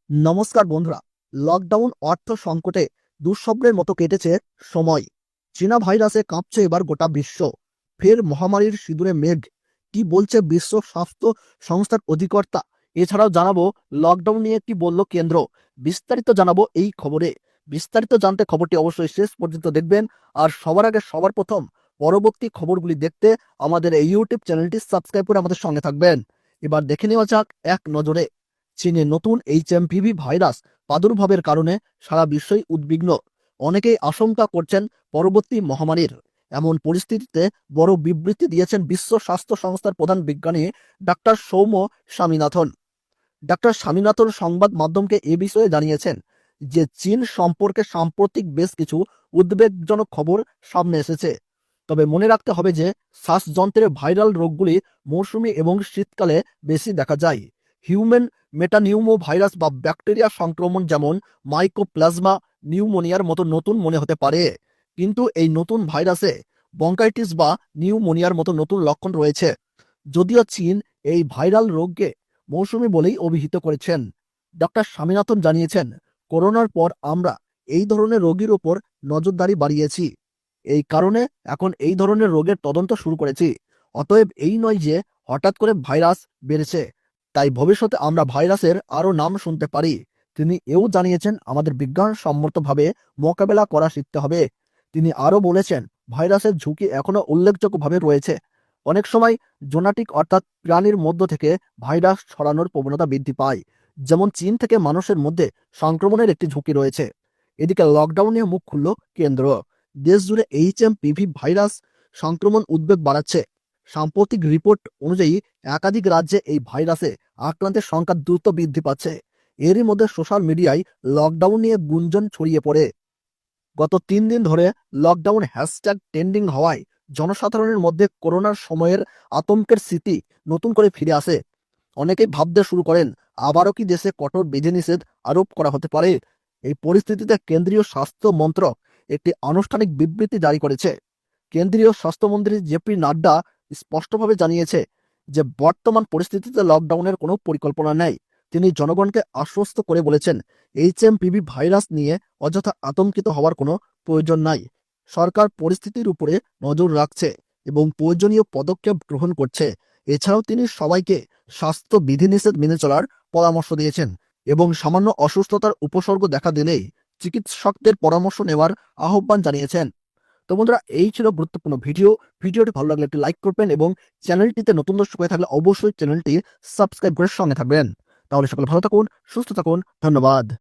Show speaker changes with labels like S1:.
S1: নমস্কার বন্ধুরা। লকডাউন অর্থ সংকটে দুঃস্বপ্নের মতো কেটেছে সময়। চীনা ভাইরাসে কাঁপছে এবার গোটা বিশ্ব। ফের মহামারীর সিঁদুরে মেঘ। কি বলছে বিশ্ব স্বাস্থ্য সংস্থার অধিকর্তা? এছাড়াও জানাবো লকডাউন নিয়ে কি বলল কেন্দ্র। বিস্তারিত জানাবো এই খবরে। বিস্তারিত জানতে খবরটি অবশ্যই শেষ পর্যন্ত দেখবেন। আর সবার আগে সবার প্রথম পরবর্তী খবরগুলি দেখতে আমাদের এই ইউটিউব চ্যানেলটি সাবস্ক্রাইব করে আমাদের সঙ্গে থাকবেন। এবার দেখে নেওয়া যাক এক নজরে চীনে নতুন এইচএমপিভি ভাইরাস প্রাদুর্ভাবের কারণে সারা বিশ্বই উদ্বিগ্ন। অনেকেই আশঙ্কা করছেন পরবর্তী মহামারীর। এমন পরিস্থিতিতে বড় বিবৃতি দিয়েছেন বিশ্ব স্বাস্থ্য সংস্থার প্রধান বিজ্ঞানী ডাক্তার সৌম্য স্বামীনাথন। ডাক্তার স্বামীনাথন সংবাদ মাধ্যমকে এ বিষয়ে জানিয়েছেন যে চীন সম্পর্কে সাম্প্রতিক বেশ কিছু উদ্বেগজনক খবর সামনে এসেছে। তবে মনে রাখতে হবে যে শ্বাসযন্ত্রের ভাইরাল রোগগুলি মৌসুমী এবং শীতকালে বেশি দেখা যায়। হিউম্যান মেটানিউমো ভাইরাস বা ব্যাকটেরিয়া সংক্রমণ যেমন মাইকোপ্লাজমা নিউমোনিয়ার মতো নতুন মনে হতে পারে, কিন্তু এই নতুন ভাইরাসে বঙ্কাইটিস বা নিউমোনিয়ার মতো নতুন লক্ষণ রয়েছে। যদিও চীন এই ভাইরাল রোগকে মৌসুমী বলেই অভিহিত করেছেন। ডক্টর স্বামীনাথন জানিয়েছেন, করোনার পর আমরা এই ধরনের রোগীর ওপর নজরদারি বাড়িয়েছি। এই কারণে এখন এই ধরনের রোগের তদন্ত শুরু করেছি। অতএব এই নয় যে হঠাৎ করে ভাইরাস বেড়েছে, তাই ভবিষ্যতে আমরা ভাইরাসের আরও নাম শুনতে পারি। তিনি এও জানিয়েছেন আমাদের বিজ্ঞানসম্মতভাবে মোকাবেলা করা শিখতে হবে। তিনি আরও বলেছেন, ভাইরাসের ঝুঁকি এখনও উল্লেখযোগ্যভাবে রয়েছে। অনেক সময় জোনাটিক অর্থাৎ প্রাণীর মধ্য থেকে ভাইরাস ছড়ানোর প্রবণতা বৃদ্ধি পায়, যেমন চীন থেকে মানুষের মধ্যে সংক্রমণের একটি ঝুঁকি রয়েছে। এদিকে লকডাউনে মুখ খুলল কেন্দ্র। দেশ জুড়ে এইচএমপিভি ভাইরাস সংক্রমণ উদ্বেগ বাড়াচ্ছে। সাম্প্রতিক রিপোর্ট অনুযায়ী একাধিক রাজ্যে এই ভাইরাসে আক্রান্তের সংখ্যা দ্রুত বৃদ্ধি পাচ্ছে। এরই মধ্যে সোশ্যাল মিডিয়ায় লকডাউন নিয়ে গুঞ্জন ছড়িয়ে পড়ে। গত 3 দিন ধরে লকডাউন হ্যাশট্যাগ ট্রেন্ডিং হওয়ায় জনসাধারণের মধ্যে করোনার সময়ের আতঙ্কের স্মৃতি নতুন করে ফিরে আসে। অনেকেই ভাবতে শুরু করেন, আবারও কি দেশে কঠোর বিধিনিষেধ আরোপ করা হতে পারে। এই পরিস্থিতিতে কেন্দ্রীয় স্বাস্থ্য মন্ত্রক একটি আনুষ্ঠানিক বিবৃতি জারি করেছে। কেন্দ্রীয় স্বাস্থ্যমন্ত্রী জেপি নাড্ডা স্পষ্টভাবে জানিয়েছে যে বর্তমান পরিস্থিতিতে লকডাউনের কোনো পরিকল্পনা নেই। তিনি জনগণকে আশ্বস্ত করে বলেছেন, এইচএমপিভি ভাইরাস নিয়ে অযথা আতঙ্কিত হওয়ার কোনো প্রয়োজন নাই। সরকার পরিস্থিতির উপরে নজর রাখছে এবং প্রয়োজনীয় পদক্ষেপ গ্রহণ করছে। এছাড়াও তিনি সবাইকে স্বাস্থ্য বিধিনিষেধ মেনে চলার পরামর্শ দিয়েছেন এবং সামান্য অসুস্থতার উপসর্গ দেখা দিলেই চিকিৎসকদের পরামর্শ নেওয়ার আহ্বান জানিয়েছেন। তো বন্ধুরা, এই ছিল গুরুত্বপূর্ণ ভিডিওটি ভালো লাগলে একটি লাইক করবেন এবং চ্যানেলটিতে নতুন দর্শক হয়ে থাকলে অবশ্যই চ্যানেলটি সাবস্ক্রাইব করে সঙ্গে থাকবেন। তাহলে সকলে ভালো থাকুন, সুস্থ থাকুন। ধন্যবাদ।